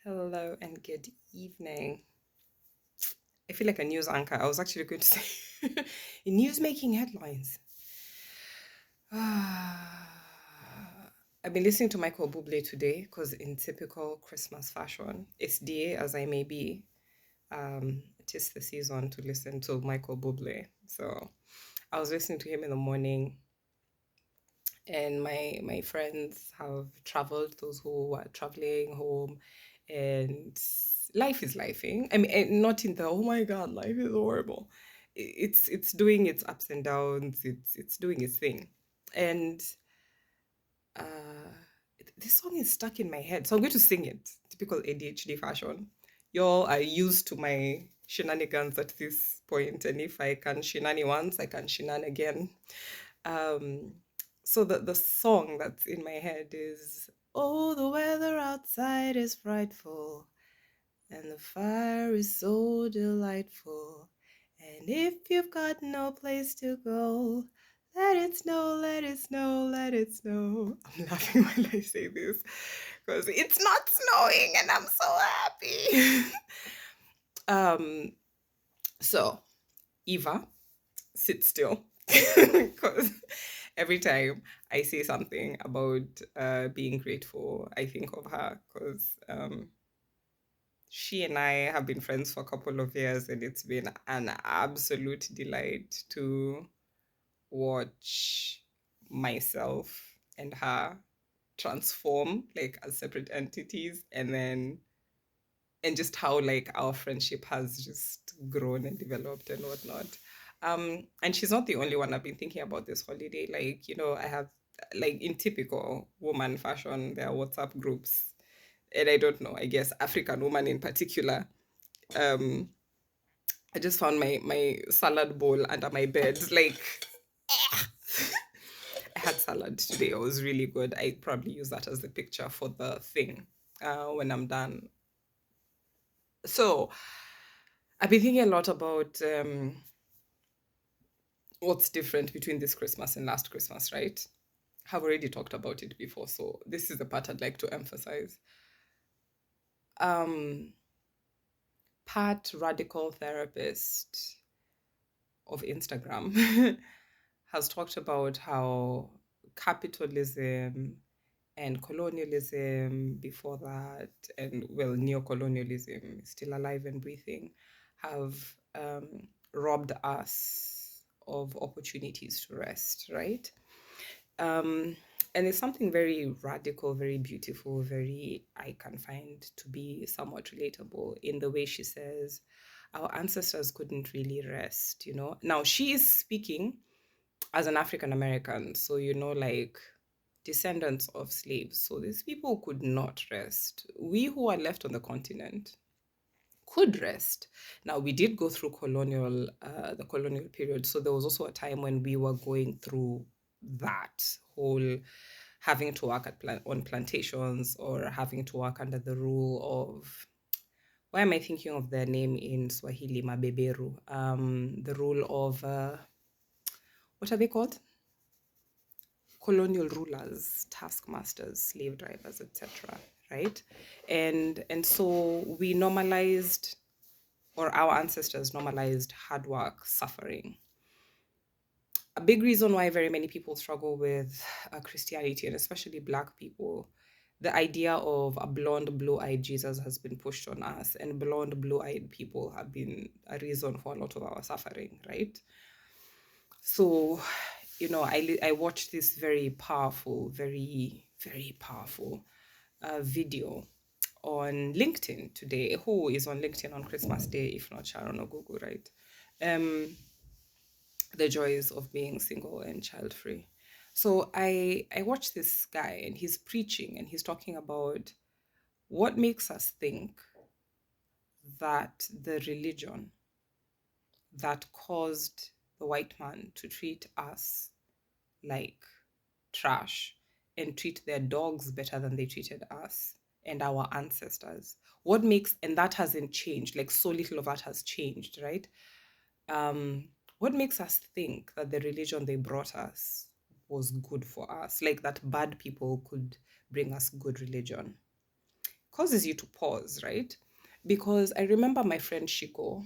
Hello and good evening. I feel like a news anchor. I was actually going to say in news making headlines. I've been listening to Michael Bublé today because, in typical Christmas fashion, SDA as I may be, it is the season to listen to Michael Bublé. So I was listening to him in the morning, and my friends have traveled, those who are traveling home, and life is lifing. I mean, not in the oh my god, life is horrible. It's doing its ups and downs. It's doing its thing, and uh, this song is stuck in my head, so I'm going to sing it. Typical ADHD fashion. Y'all are used to my shenanigans at this point, and if I can shenani once, I can shenan again. Um, so the song that's in my head is "Oh, the weather outside is frightful, and the fire is so delightful. And if you've got no place to go, let it snow, let it snow, let it snow." I'm laughing while I say this because it's not snowing and I'm so happy. um, so Eva, sit still because every time I say something about being grateful, I think of her because she and I have been friends for a couple of years, and it's been an absolute delight to watch myself and her transform like as separate entities, and just how like our friendship has just grown and developed and whatnot. And she's not the only one. I've been thinking about this holiday. Like, I have, like, in typical woman fashion, there are WhatsApp groups. And I don't know, I guess African woman in particular. Um, I just found my salad bowl under my bed. Like, I had salad today. It was really good. I probably use that as the picture for the thing when I'm done. So I've been thinking a lot about what's different between this Christmas and last Christmas, right? Have already talked about it before, so this is the part I'd like to emphasize. Um, Pat Radical Therapist of Instagram has talked about how capitalism and colonialism before that, and well, neocolonialism is still alive and breathing, have robbed us of opportunities to rest, right? Um, and it's something very radical, very beautiful, very, I can find to be somewhat relatable in the way she says, our ancestors couldn't really rest, you know. Now, she is speaking as an African American, so, like descendants of slaves. So these people could not rest. We who are left on the continent could rest. Now, we did go through the colonial period. So there was also a time when we were going through that whole having to work on plantations, or having to work under the rule of, why am I thinking of their name in Swahili, Mabeberu? The rule of, what are they called? Colonial rulers, taskmasters, slave drivers, etc. Right? And so we normalized, or our ancestors normalized, hard work, suffering. A big reason why very many people struggle with Christianity, and especially Black people, the idea of a blonde, blue-eyed Jesus has been pushed on us, and blonde, blue-eyed people have been a reason for a lot of our suffering, right? So, I watched this very powerful, very, very powerful video on LinkedIn today. Who is on LinkedIn on Christmas Day, if not Sharon or Google, right? Um, the joys of being single and child free. So I watched this guy, and he's preaching, and he's talking about what makes us think that the religion that caused the white man to treat us like trash and treat their dogs better than they treated us and our ancestors. What makes, and that hasn't changed, like so little of that has changed, right? Um, what makes us think that the religion they brought us was good for us, like that bad people could bring us good religion? causes you to pause, right? Because I remember my friend Shiko,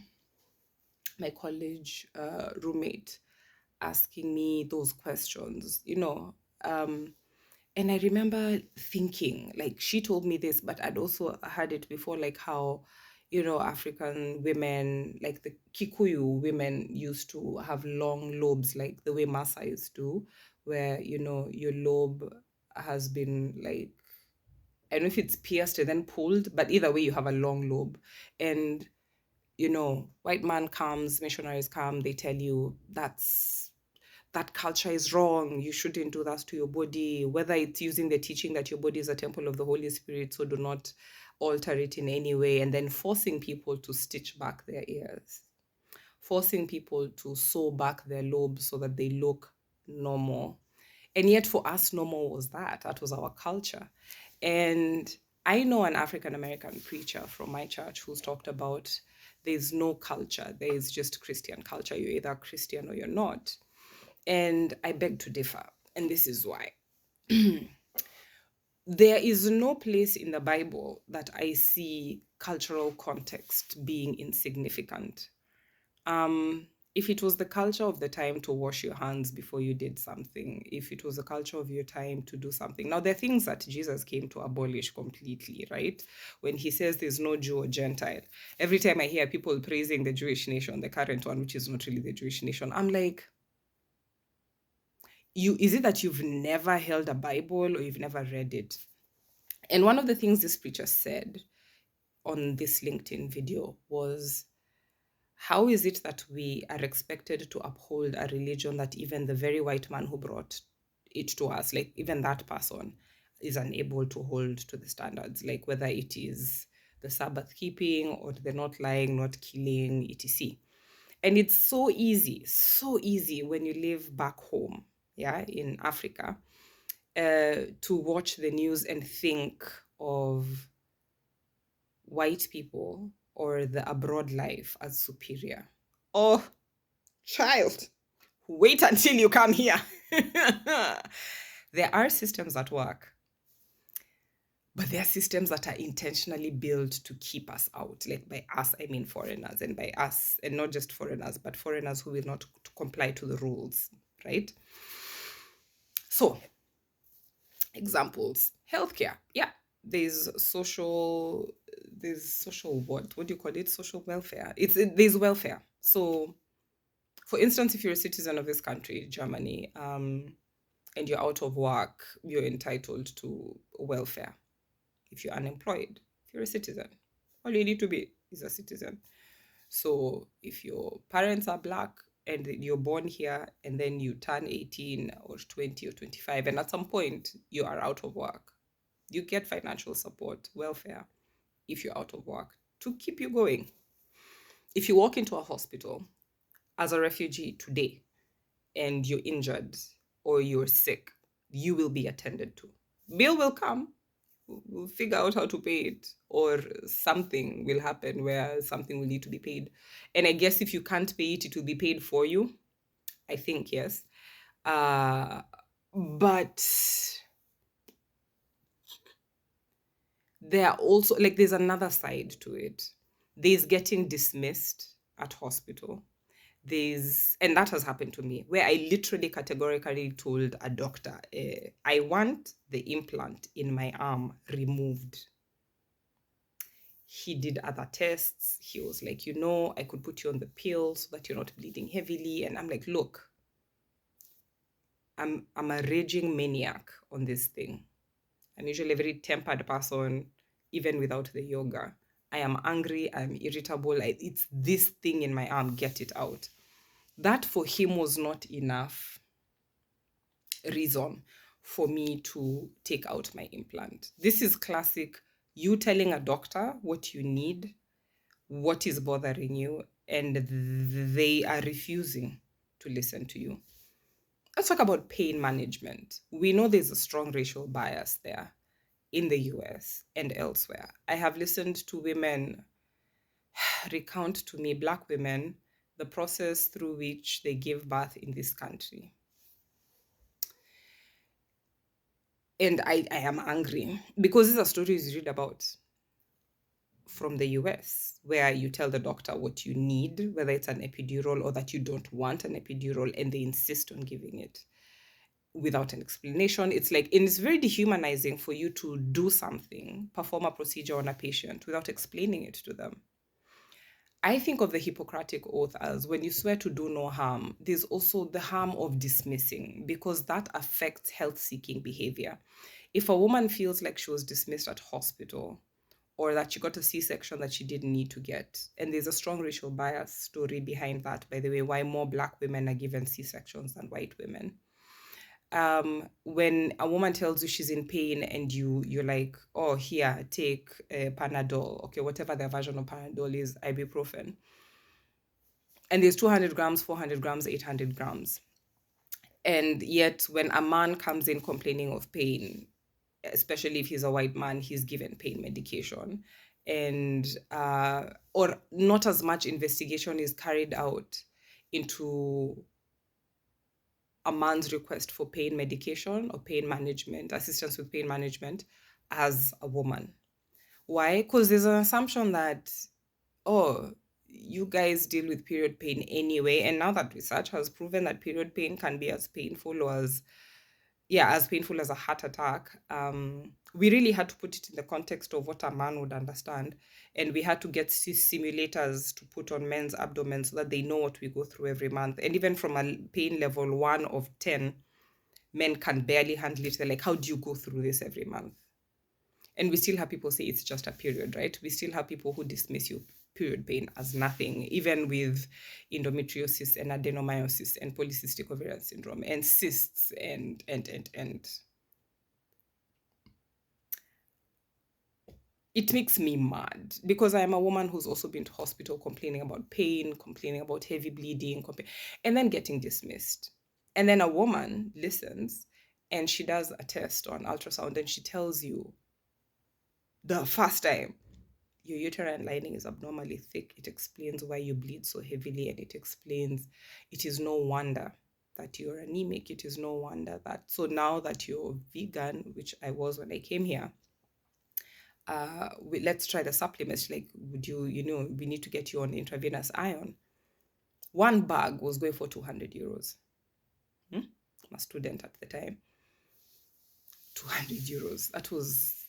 my college roommate, asking me those questions, and I remember thinking, like, she told me this, but I'd also heard it before, like how, African women, like the Kikuyu women, used to have long lobes, like the way Maasai's do, where, your lobe has been like, I don't know if it's pierced and then pulled, but either way, you have a long lobe. And, white man comes, missionaries come, they tell you that culture is wrong. You shouldn't do that to your body, whether it's using the teaching that your body is a temple of the Holy Spirit, so do not alter it in any way, and then forcing people to stitch back their ears, forcing people to sew back their lobes so that they look normal. And yet for us, normal was that. That was our culture. And I know an African American preacher from my church who's talked about there's no culture, there is just Christian culture. You're either Christian or you're not. And I beg to differ. And this is why. There is no place in the Bible that I see cultural context being insignificant. If it was the culture of the time to wash your hands before you did something, if it was the culture of your time to do something. Now, there are things that Jesus came to abolish completely, right? When he says there's no Jew or Gentile, every time I hear people praising the Jewish nation, the current one, which is not really the Jewish nation, I'm like, is it that you've never held a Bible or you've never read it? And one of the things this preacher said on this LinkedIn video was, how is it that we are expected to uphold a religion that even the very white man who brought it to us, like even that person, is unable to hold to the standards, like whether it is the Sabbath keeping or the not lying, not killing, etc. And it's so easy when you live back home, yeah, in Africa, to watch the news and think of white people or the abroad life as superior. Oh, child, wait until you come here. There are systems at work, but there are systems that are intentionally built to keep us out. Like by us, I mean foreigners, and by us, and not just foreigners, but foreigners who will not comply to the rules, right? So, examples: healthcare. Yeah, there's social what do you call it? Social welfare. There's welfare. So, for instance, if you're a citizen of this country, Germany, and you're out of work, you're entitled to welfare. If you're unemployed, if you're a citizen, all you need to be is a citizen. So if your parents are Black and you're born here and then you turn 18 or 20 or 25, and at some point you are out of work, you get financial support, welfare, if you're out of work, to keep you going. If you walk into a hospital as a refugee today and you're injured or you're sick, you will be attended to. Bill will come, we'll figure out how to pay it, or something will happen where something will need to be paid. And I guess if you can't pay it, it will be paid for you. I think, yes. But there are also, like, there's another side to it. There's getting dismissed at hospital. And that has happened to me, where I literally categorically told a doctor, I want the implant in my arm removed. He did other tests. He was like, I could put you on the pill so that you're not bleeding heavily. And I'm like, look, I'm a raging maniac on this thing. I'm usually a very tempered person, even without the yoga. I am angry, I'm irritable. It's this thing in my arm, get it out. That for him was not enough reason for me to take out my implant. This is classic, you telling a doctor what you need, what is bothering you, and they are refusing to listen to you. Let's talk about pain management. We know there's a strong racial bias there in the US and elsewhere. I have listened to women recount to me, Black women, the process through which they give birth in this country. And I am angry because these are stories you read about. from the US, where you tell the doctor what you need, whether it's an epidural or that you don't want an epidural, and they insist on giving it without an explanation. It's like, and it's very dehumanizing for you to do something, perform a procedure on a patient without explaining it to them. I think of the Hippocratic Oath as when you swear to do no harm, there's also the harm of dismissing, because that affects health seeking behavior. If a woman feels like she was dismissed at hospital, or that she got a C-section that she didn't need to get, and there's a strong racial bias story behind that, by the way, why more Black women are given C-sections than white women. When a woman tells you she's in pain and you're like, oh, here, take Panadol, okay, whatever their version of Panadol is, ibuprofen, and there's 200 grams, 400 grams, 800 grams. And yet, when a man comes in complaining of pain, especially if he's a white man, he's given pain medication. And, or not as much investigation is carried out into a man's request for pain medication or pain management, assistance with pain management, as a woman. Why? Because there's an assumption that, oh, you guys deal with period pain anyway. And now that research has proven that period pain can be as painful or as painful as a heart attack, we really had to put it in the context of what a man would understand. And we had to get simulators to put on men's abdomen so that they know what we go through every month. And even from a pain level 1 of 10, men can barely handle it. They're like, how do you go through this every month? And we still have people say it's just a period, right? We still have people who dismiss your period pain as nothing, even with endometriosis and adenomyosis and polycystic ovarian syndrome and cysts and. It makes me mad because I am a woman who's also been to hospital complaining about pain, complaining about heavy bleeding, and then getting dismissed. And then a woman listens and she does a test on ultrasound and she tells you the first time your uterine lining is abnormally thick. It explains why you bleed so heavily, and it explains it is no wonder that you're anemic. It is no wonder that. So now that you're vegan, which I was when I came here, let's try the supplements. Like, would we need to get you on intravenous iron. One bag was going for 200 euros. I'm a student at the time. 200 euros. That was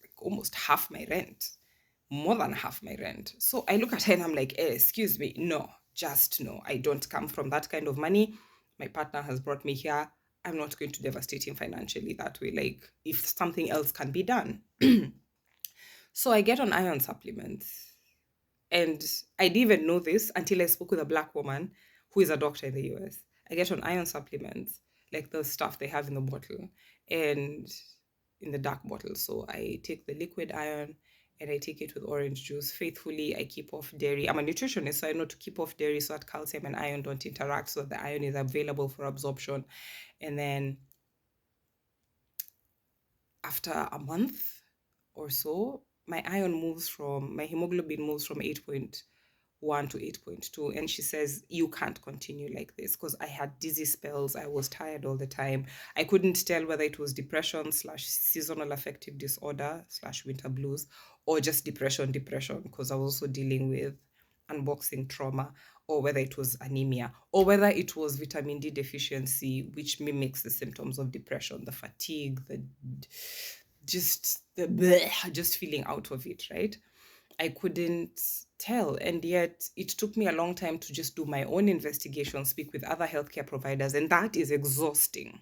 like almost half my rent, more than half my rent. So I look at her and I'm like, excuse me, no, just no. I don't come from that kind of money. My partner has brought me here. I'm not going to devastate him financially that way. Like, if something else can be done. So I get on iron supplements. And I didn't even know this until I spoke with a Black woman who is a doctor in the US. I get on iron supplements, like the stuff they have in the bottle and in the dark bottle. So I take the liquid iron and I take it with orange juice faithfully. I keep off dairy. I'm a nutritionist, so I know to keep off dairy so that calcium and iron don't interact, so that the iron is available for absorption. And then after a month or so, my hemoglobin moves from 8.1 to 8.2. And she says, you can't continue like this, because I had dizzy spells. I was tired all the time. I couldn't tell whether it was depression / seasonal affective disorder / winter blues, or just depression, because I was also dealing with unboxing trauma, or whether it was anemia, or whether it was vitamin D deficiency, which mimics the symptoms of depression, the fatigue, just feeling out of it, right? I couldn't tell. And yet it took me a long time to just do my own investigation, speak with other healthcare providers, and that is exhausting.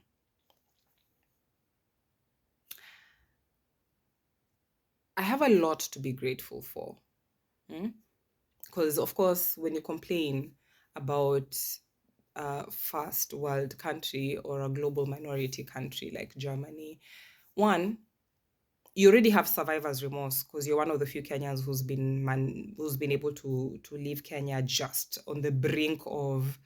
I have a lot to be grateful for. Because, of course, when you complain about a first world country or a global minority country like Germany, one, you already have survivor's remorse because you're one of the few Kenyans who's been able to leave Kenya just on the brink of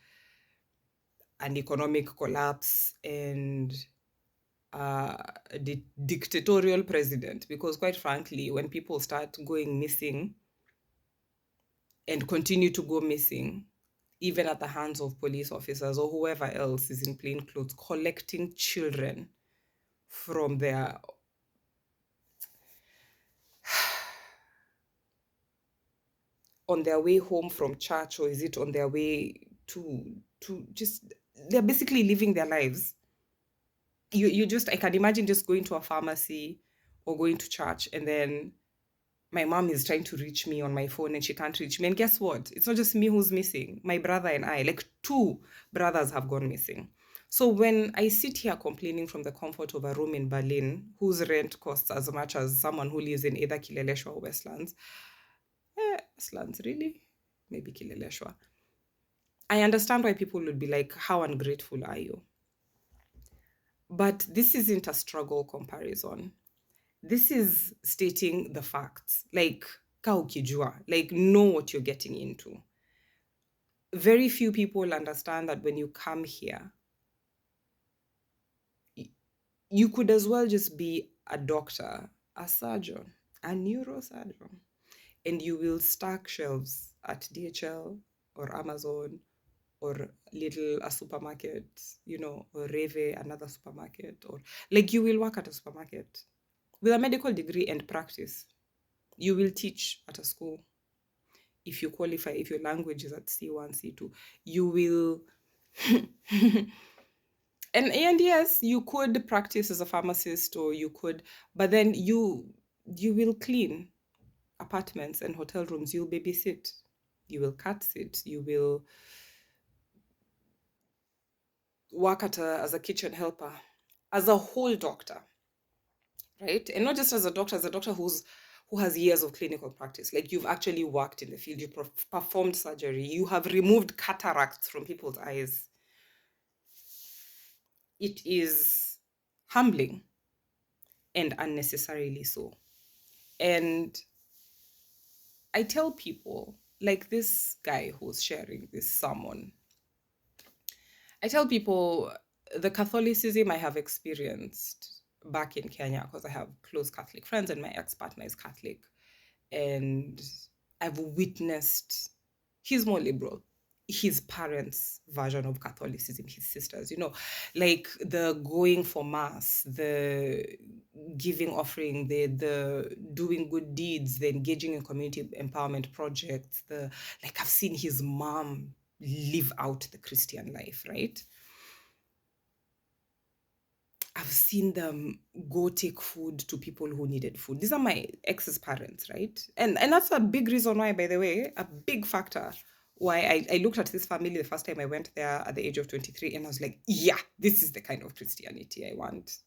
an economic collapse and the dictatorial president. Because quite frankly, when people start going missing and continue to go missing, even at the hands of police officers or whoever else is in plain clothes, collecting children from their on their way home from church, or is it on their way to just, they're basically living their lives. You just, I can imagine just going to a pharmacy or going to church, and then my mom is trying to reach me on my phone and she can't reach me. And guess what? It's not just me who's missing. My brother and I, like two brothers have gone missing. So when I sit here complaining from the comfort of a room in Berlin, whose rent costs as much as someone who lives in either Kileleshwa or Westlands, Westlands, really? Maybe Kileleshwa. I understand why people would be like, how ungrateful are you? But this isn't a struggle comparison. This is stating the facts. Like, ka ukijua, like, know what you're getting into. Very few people understand that when you come here, you could as well just be a doctor, a surgeon, a neurosurgeon, and you will stack shelves at DHL or Amazon or little a supermarket, or Reve, another supermarket, or like you will work at a supermarket with a medical degree and practice. You will teach at a school. If you qualify, if your language is at C1, C2, you will. and yes, you could practice as a pharmacist, or you could, but then you will clean apartments and hotel rooms. You'll babysit. You will cat sit. You will work as a kitchen helper, as a whole doctor, right? And not just as a doctor who has years of clinical practice. Like, you've actually worked in the field, you performed surgery, you have removed cataracts from people's eyes. It is humbling, and unnecessarily so. And I tell people, like this guy who's sharing this sermon, I tell people the Catholicism I have experienced back in Kenya, because I have close Catholic friends and my ex-partner is Catholic. And I've witnessed, he's more liberal. His parents' version of Catholicism, his sisters, like the going for mass, the giving offering, the doing good deeds, the engaging in community empowerment projects, like I've seen his mom live out the Christian life, right? I've seen them go take food to people who needed food. These are my ex's parents, right? And that's a big reason why, by the way, a big factor why I looked at this family the first time I went there at the age of 23, and I was like, yeah, this is the kind of Christianity I want.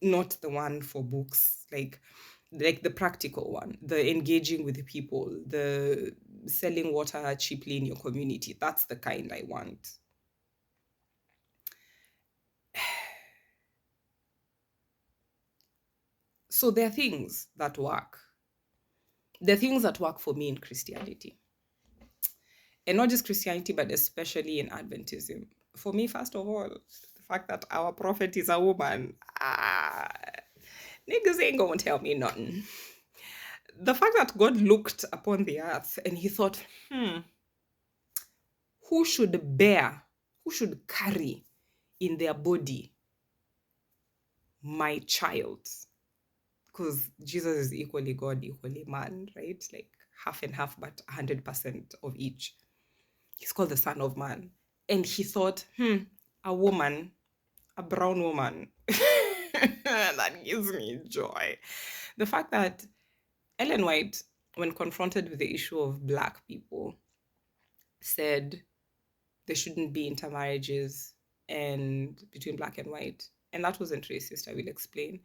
Not the one for books, like the practical one, the engaging with the people, the selling water cheaply in your community. That's the kind I want. So there are things that work. There are things that work for me in Christianity. And not just Christianity, but especially in Adventism. For me, first of all, the fact that our prophet is a woman. Niggas ain't gonna tell me nothing. The fact that God looked upon the earth and he thought, who should bear, who should carry in their body my child? Because Jesus is equally God, equally man, right? Like half and half, but 100% of each. He's called the Son of Man. And he thought, a woman, a brown woman. That gives me joy. The fact that Ellen White, when confronted with the issue of Black people, said there shouldn't be intermarriages and between Black and white. And that wasn't racist, I will explain.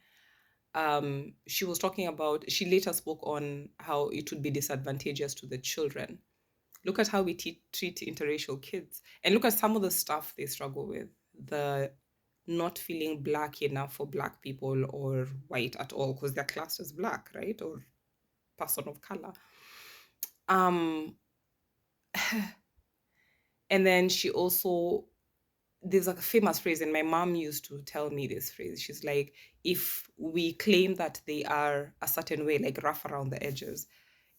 She was talking about, she later spoke on how it would be disadvantageous to the children. Look at how we treat interracial kids, and look at some of the stuff they struggle with. The not feeling Black enough for Black people or white at all because they're classed as Black, right? Or person of color. And then she also, there's a famous phrase, and my mom used to tell me this phrase. She's like, if we claim that they are a certain way, like rough around the edges,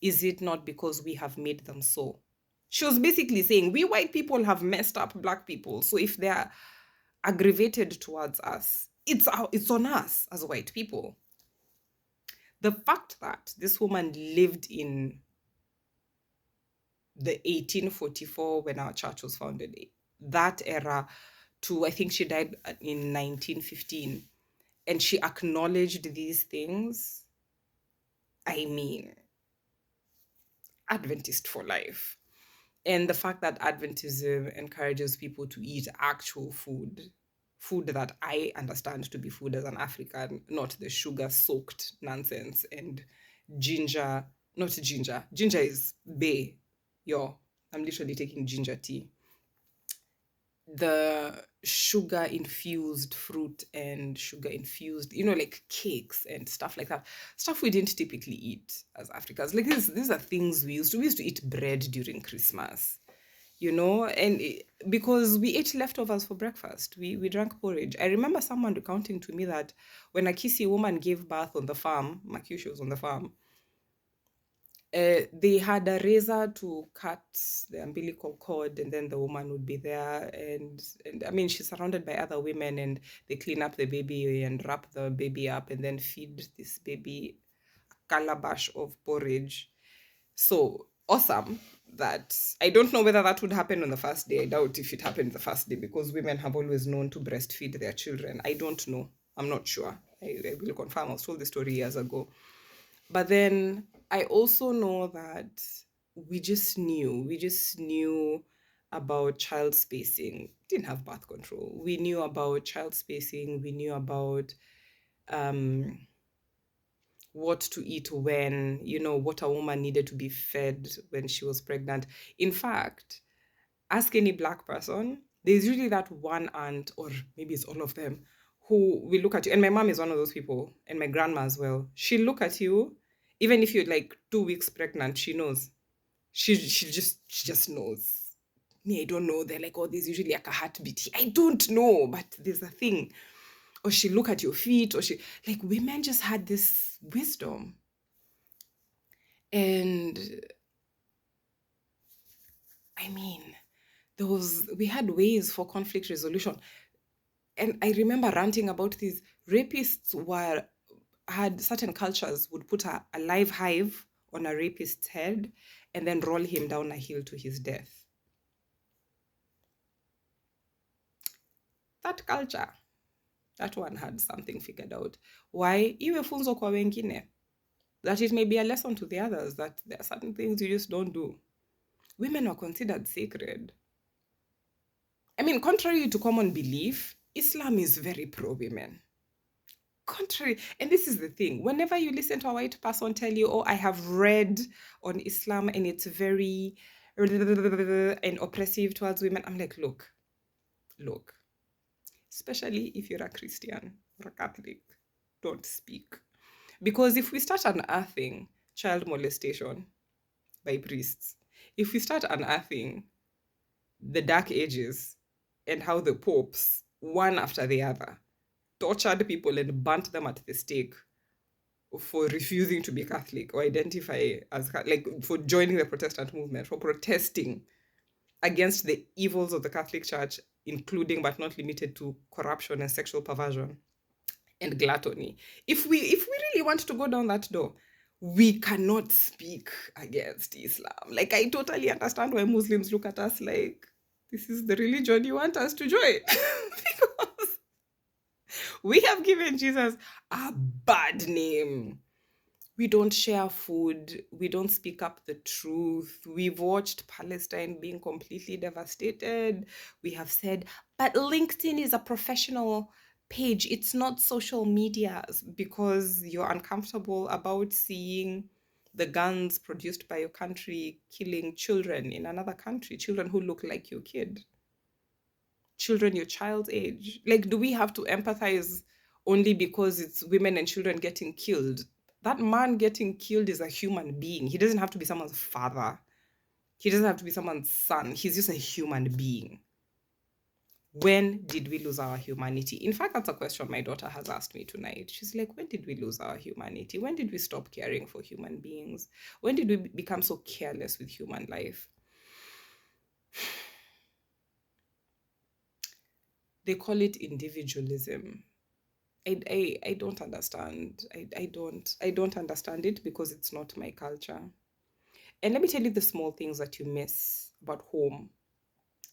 is it not because we have made them so? She was basically saying, we white people have messed up Black people. So if they're aggravated towards us, it's on us as white people. The fact that this woman lived in the 1844 when our church was founded, that era, to I think she died in 1915, and she acknowledged these things. I mean, Adventist for life. And the fact that Adventism encourages people to eat actual food, food that I understand to be food as an African, not the sugar soaked nonsense and ginger, not ginger. Ginger is bay. Yo, I'm literally taking ginger tea. The sugar infused fruit and sugar infused, like cakes and stuff like that. Stuff we didn't typically eat as Africans. Like these are things we used to eat bread during Christmas, and because we ate leftovers for breakfast. We drank porridge. I remember someone recounting to me that when a Kisi woman gave birth on the farm, Makusha was on the farm, they had a razor to cut the umbilical cord, and then the woman would be there, and I mean, she's surrounded by other women, and they clean up the baby and wrap the baby up and then feed this baby a calabash of porridge. So awesome that I don't know whether that would happen on the first day. I doubt if it happened the first day, because women have always known to breastfeed their children. I don't know. I'm not sure. I will confirm. I was told the story years ago. But then I also know that we just knew about child spacing. Didn't have birth control. We knew about child spacing. We knew about um, what to eat when, what a woman needed to be fed when she was pregnant. In fact, ask any Black person, there's usually that one aunt, or maybe it's all of them, who will look at you. And my mom is one of those people, and my grandma as well. She'll look at you, even if you're like 2 weeks pregnant, she knows. She just knows. Me, I don't know. They're like, oh, there's usually like a heartbeat. I don't know, but there's a thing. Or she look at your feet, or she, like, women just had this wisdom. And I mean, we had ways for conflict resolution. And I remember ranting about these rapists had certain cultures would put a live hive on a rapist's head and then roll him down a hill to his death. That culture, that one had something figured out. Why? Iwe funzo kwa wengine. That it may be a lesson to the others that there are certain things you just don't do. Women are considered sacred. I mean, contrary to common belief, Islam is very pro-women. Contrary, and this is the thing, whenever you listen to a white person tell you, oh, I have read on Islam and it's very and oppressive towards women, I'm like, look, especially if you're a Christian or a Catholic, don't speak. Because if we start unearthing child molestation by priests, if we start unearthing the Dark Ages and how the popes, one after the other, tortured people and burnt them at the stake for refusing to be Catholic or identify as like for joining the Protestant movement, for protesting against the evils of the Catholic Church, including but not limited to corruption and sexual perversion and gluttony. If we really want to go down that door, we cannot speak against Islam. Like, I totally understand why Muslims look at us like, this is the religion you want us to join. Because we have given Jesus a bad name. We don't share food. We don't speak up the truth. We've watched Palestine being completely devastated. We have said, but LinkedIn is a professional page. It's not social media, because you're uncomfortable about seeing the guns produced by your country killing children in another country, children who look like your kid, children your child's age. Like, do we have to empathize only because it's women and children getting killed? That man getting killed is a human being. He doesn't have to be someone's father. He doesn't have to be someone's son. He's just a human being. When did we lose our humanity? In fact, that's a question my daughter has asked me tonight. She's like, when did we lose our humanity? When did we stop caring for human beings? When did we become so careless with human life? They call it individualism. I don't understand. I don't understand it, because it's not my culture. And let me tell you the small things that you miss about home.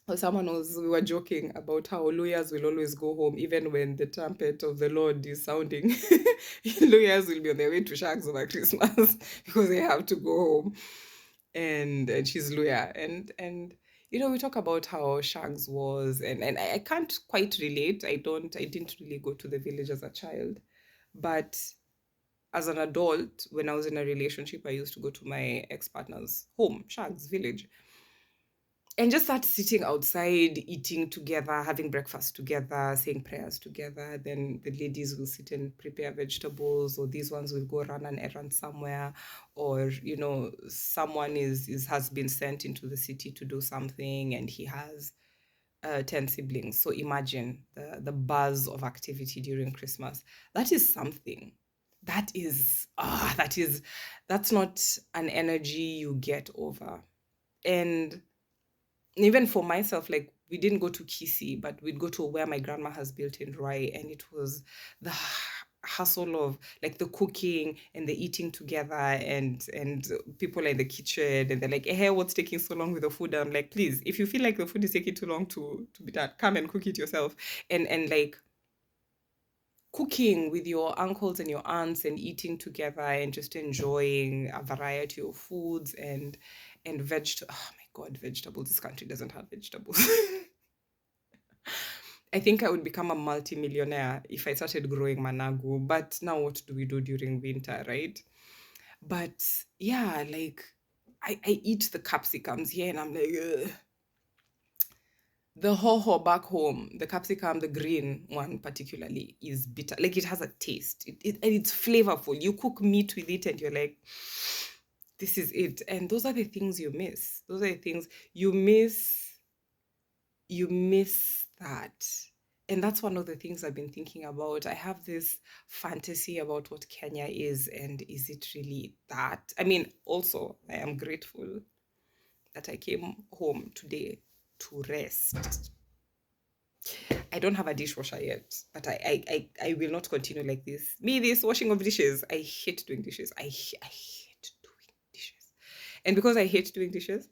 We were joking about how lawyers will always go home even when the trumpet of the Lord is sounding. Lawyers will be on their way to Shags over Christmas because they have to go home. And she's lawyer. And we talk about how Shags was, and I can't quite relate. I didn't really go to the village as a child. But as an adult, when I was in a relationship, I used to go to my ex-partner's home, Shags village, and just start sitting outside, eating together, having breakfast together, saying prayers together. Then the ladies will sit and prepare vegetables, or these ones will go run an errand somewhere, or someone is has been sent into the city to do something, and he has 10 siblings. So imagine the buzz of activity during Christmas. That is something. That's not an energy you get over. And even for myself, like, we didn't go to Kisi, but we'd go to where my grandma has built in Rai, and it was the hustle of like the cooking and the eating together, and people are in the kitchen and they're like, hey, what's taking so long with the food? And I'm like, please, if you feel like the food is taking too long to be done, come and cook it yourself. And like, cooking with your uncles and your aunts and eating together and just enjoying a variety of foods and oh my god, vegetables. This country doesn't have vegetables. I think I would become a multi-millionaire if I started growing managu, but now what do we do during winter, right? But yeah, like, I eat the capsicums here and I'm like, ugh. The hoho back home, the capsicum, the green one particularly, is bitter. Like, it has a taste. And it's flavorful. You cook meat with it and you're like, this is it. And those are the things you miss. Those are the things you miss. You miss that. And that's one of the things I've been thinking about. I have this fantasy about what Kenya is, and is it really that? I mean, also, I am grateful that I came home today to rest. I don't have a dishwasher yet, but I will not continue like this. This washing of dishes, I hate doing dishes. I hate doing dishes. And because I hate doing dishes,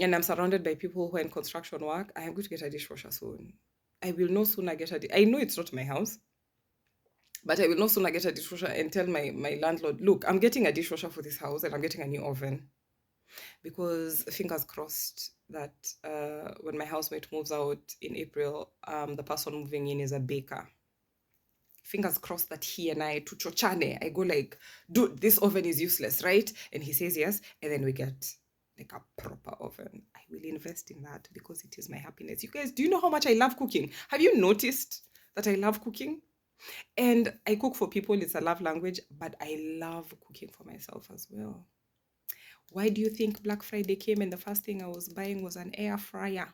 and I'm surrounded by people who are in construction work, I am going to get a dishwasher soon. I will no sooner get I know it's not my house, but I will no sooner get a dishwasher and tell my landlord, look, I'm getting a dishwasher for this house and I'm getting a new oven. Because fingers crossed that when my housemate moves out in April, the person moving in is a baker. Fingers crossed that he and I, tuchochane, I go like, dude, this oven is useless, right? And he says yes, and then we get like a proper oven. I will invest in that because it is my happiness. You guys, do you know how much I love cooking? Have you noticed that I love cooking? And I cook for people, it's a love language, but I love cooking for myself as well. Why do you think Black Friday came and the first thing I was buying was an air fryer?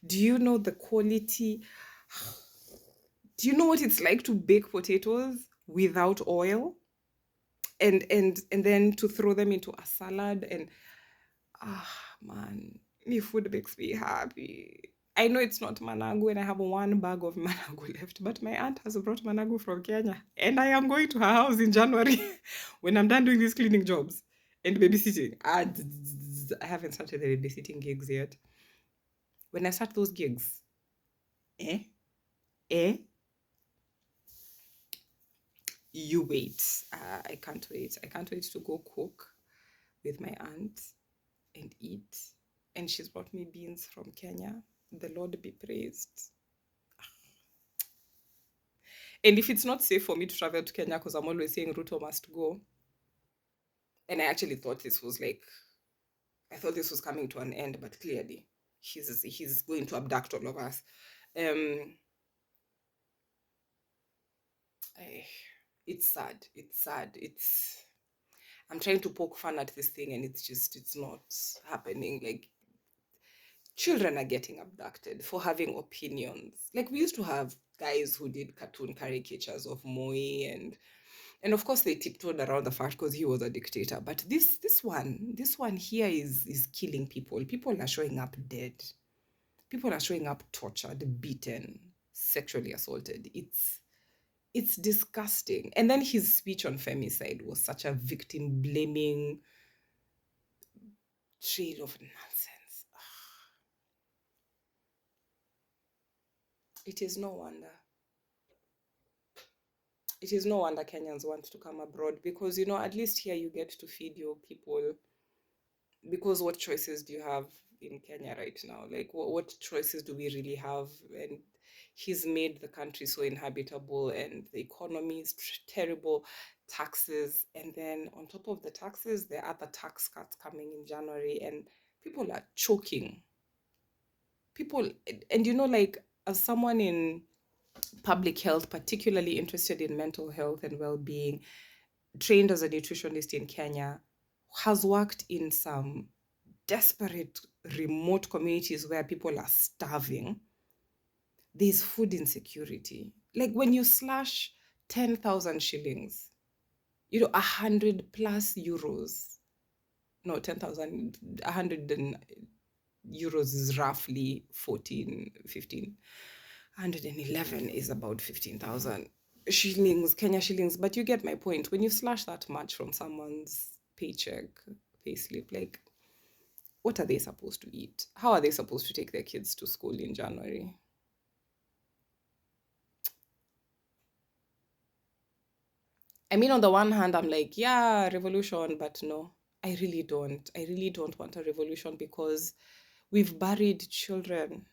Do you know the quality? Do you know what it's like to bake potatoes without oil? And then to throw them into a salad, and man, me food makes me happy. I know it's not managu and I have one bag of managu left, but my aunt has brought managu from Kenya and I am going to her house in January when I'm done doing these cleaning jobs and babysitting. I haven't started the babysitting gigs yet. When I start those gigs, eh, eh, you wait. I can't wait. I can't wait to go cook with my aunt and eat. And she's brought me beans from Kenya. The Lord be praised. And if it's not safe for me to travel to Kenya, because I'm always saying Ruto must go, and I actually thought I thought this was coming to an end, but clearly he's going to abduct all of us. It's sad. It's sad. I'm trying to poke fun at this thing, and it's not happening. Like, children are getting abducted for having opinions. Like, we used to have guys who did cartoon caricatures of Moi, and of course they tiptoed around the fact because he was a dictator. But this one here is killing people. People are showing up dead. People are showing up tortured, beaten, sexually assaulted. It's disgusting. And then his speech on femicide was such a victim blaming trail of nonsense. It is no wonder. It is no wonder Kenyans want to come abroad because, at least here you get to feed your people. Because what choices do you have in Kenya right now? Like, what choices do we really have? And he's made the country so inhabitable, and the economy is terrible, taxes, and then on top of the taxes, there are other tax cuts coming in January, and people are choking. People, and like, as someone in public health, particularly interested in mental health and well-being, trained as a nutritionist in Kenya, has worked in some desperate remote communities where people are starving. There's food insecurity. Like when you slash 10,000 shillings, 100 plus euros. No, 10,000, 100 euros is roughly 14, 15. 111 is about 15,000 shillings, Kenya shillings. But you get my point. When you slash that much from someone's paycheck, payslip, like, what are they supposed to eat? How are they supposed to take their kids to school in January? I mean, on the one hand, I'm like, yeah, revolution, but no, I really don't. I really don't want a revolution because we've buried children.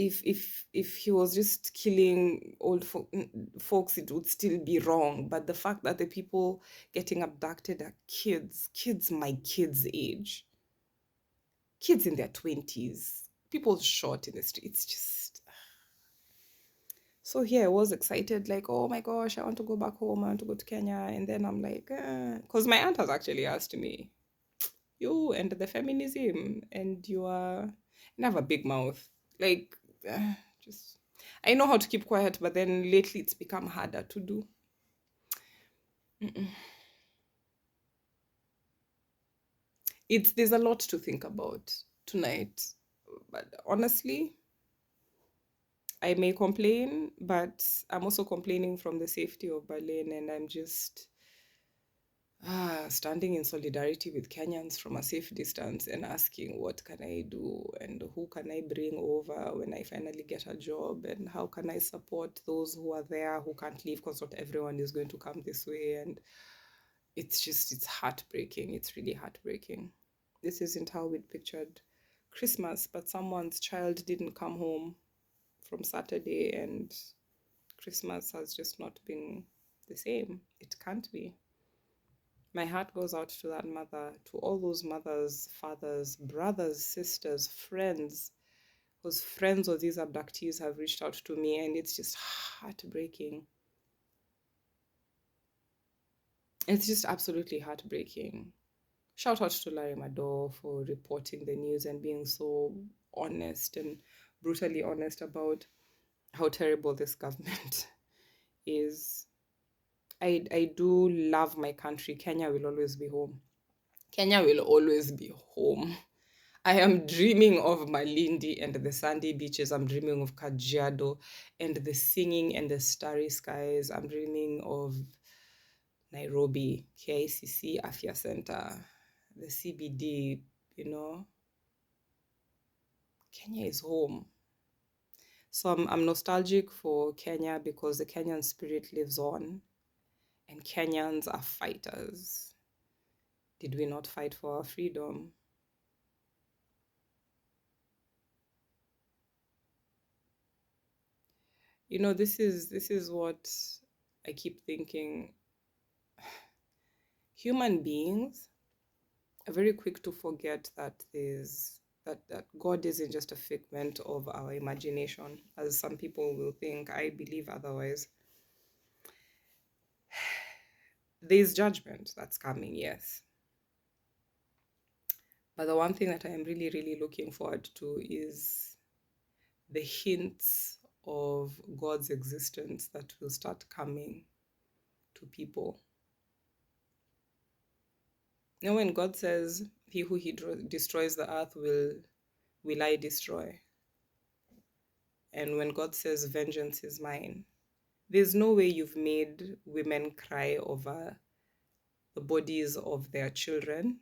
If he was just killing folks, it would still be wrong. But the fact that the people getting abducted are kids my kids' age, kids in their 20s, people shot in the streets, just. So here I was excited, like, oh my gosh, I want to go back home, I want to go to Kenya. And then I'm like, because my aunt has actually asked me, you and the feminism, and you have a big mouth. Like, just, I know how to keep quiet, but then lately it's become harder to do. Mm-mm. There's a lot to think about tonight. But honestly, I may complain, but I'm also complaining from the safety of Berlin, and I'm just standing in solidarity with Kenyans from a safe distance and asking, what can I do and who can I bring over when I finally get a job, and how can I support those who are there who can't leave because not everyone is going to come this way. And it's heartbreaking. It's really heartbreaking. This isn't how we'd pictured Christmas, but someone's child didn't come home from Saturday, and Christmas has just not been the same. It can't be. My heart goes out to that mother, to all those mothers, fathers, brothers, sisters, friends, whose friends of these abductees have reached out to me, and it's just heartbreaking. It's just absolutely heartbreaking. Shout out to Larry Madoff for reporting the news and being so honest and brutally honest about how terrible this government is. I do love my country. Kenya will always be home. Kenya will always be home. I am dreaming of Malindi and the sandy beaches. I'm dreaming of Kajiado and the singing and the starry skies. I'm dreaming of Nairobi, KICC Afya Center, the CBD, you know. Kenya is home. So I'm nostalgic for Kenya because the Kenyan spirit lives on, and Kenyans are fighters. Did we not fight for our freedom? This is what I keep thinking. Human beings are very quick to forget that that God isn't just a figment of our imagination, as some people will think. I believe otherwise. There's judgment that's coming, yes. But the one thing that I am really, really looking forward to is the hints of God's existence that will start coming to people. When God says, he who destroys the earth will I destroy. And when God says, vengeance is mine, there's no way you've made women cry over the bodies of their children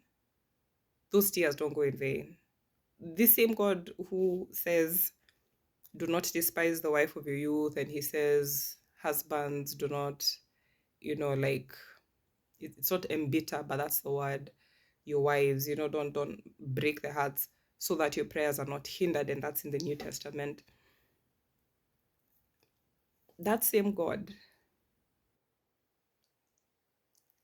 Those tears don't go in vain. This same God who says, do not despise the wife of your youth, and he says, husbands, do not, like, it's not embitter, but that's the word, your wives, don't break their hearts so that your prayers are not hindered, and that's in the New Testament. That same God,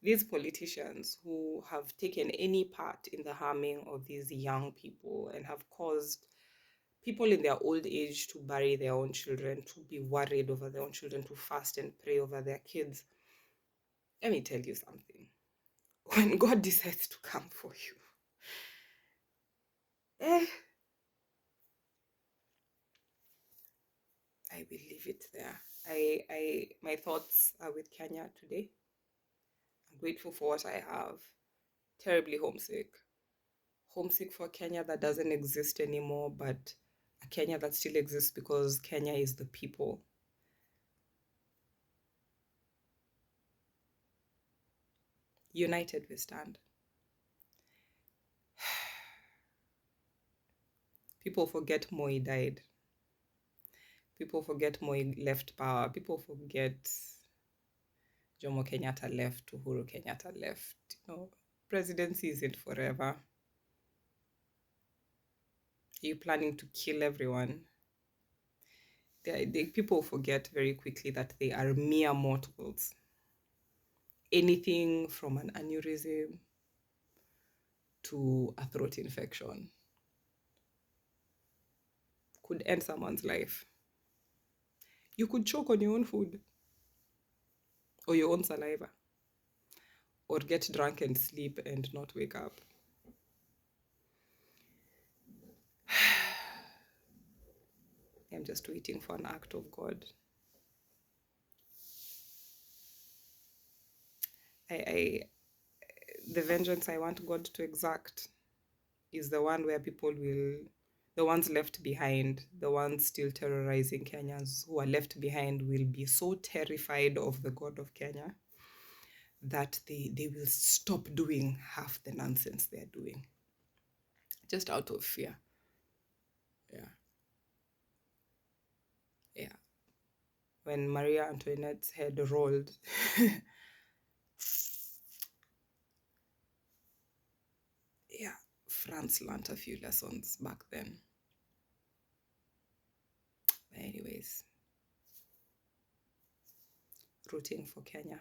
these politicians who have taken any part in the harming of these young people and have caused people in their old age to bury their own children, to be worried over their own children, to fast and pray over their kids. Let me tell you something. When God decides to come for you, eh, I will leave it there. My thoughts are with Kenya today. I'm grateful for what I have. Terribly homesick. Homesick for Kenya that doesn't exist anymore, but a Kenya that still exists because Kenya is the people. United we stand. People forget Moi died. People forget Moi left power. People forget Jomo Kenyatta left, Uhuru Kenyatta left. Presidency isn't forever. Are you planning to kill everyone? People forget very quickly that they are mere mortals. Anything from an aneurysm to a throat infection could end someone's life. You could choke on your own food or your own saliva, or get drunk and sleep and not wake up. I'm just waiting for an act of God. The vengeance I want God to exact is the one where the ones left behind, the ones still terrorizing Kenyans who are left behind will be so terrified of the God of Kenya that they will stop doing half the nonsense they're doing. Just out of fear. Yeah. Yeah. When Maria Antoinette's head rolled, yeah, France learned a few lessons back then. Anyways, rooting for Kenya.